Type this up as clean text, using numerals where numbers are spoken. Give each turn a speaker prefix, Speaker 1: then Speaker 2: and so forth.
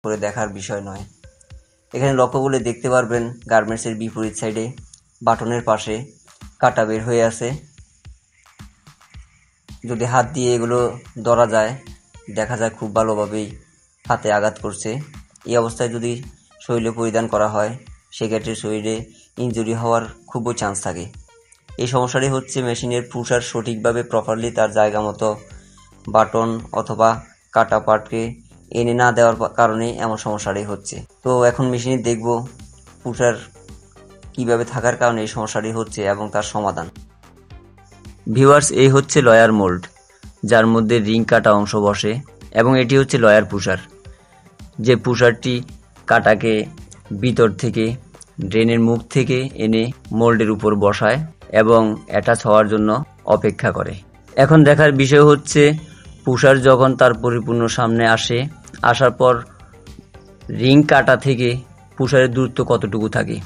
Speaker 1: করে দেখার বিষয় নয়। এখানে লক্ষ্য করলে দেখতে পারবেন গার্মেন্টসের বিপরীত সাইডে বাটনের পাশে কাটা বের হয়ে আছে। যদি হাত দিয়ে এগুলো ধরা যায় দেখা যায় খুব ভালোভাবেই হাতে আঘাত করছে। এই অবস্থায় যদি শরীরে পরিধান করা হয় সেক্ষেত্রে শরীরে ইনজুরি হওয়ার খুবই চান্স থাকে। এই সমস্যাটি হচ্ছে মেশিনের পুশার সঠিকভাবে প্রপারলি তার জায়গা মতো বাটন অথবা কাটা পার্টকে এনে না দেওয়ার কারণে এমন সমস্যাটি হচ্ছে। তো এখন মেশিনে দেখব পুশার কিভাবে থাকার কারণে এই সমস্যাটি হচ্ছে এবং তার সমাধান। ভিউয়ার্স, এই হচ্ছে লয়ার মোল্ড, যার মধ্যে রিং কাটা অংশ বসে, এবং এটি হচ্ছে লয়ার পুশার, যে পুশারটি কাটাকে ভিতর থেকে ড্রেনের মুখ থেকে এনে মোল্ডের উপর বসায় এবং অ্যাটাচ হওয়ার জন্য অপেক্ষা করে। এখন দেখার বিষয় হচ্ছে পুশার যখন তার পরিপূর্ণ সামনে আসার পর রিং কাটা থেকে পুশারের দূরত্ব কতটুকু থাকে।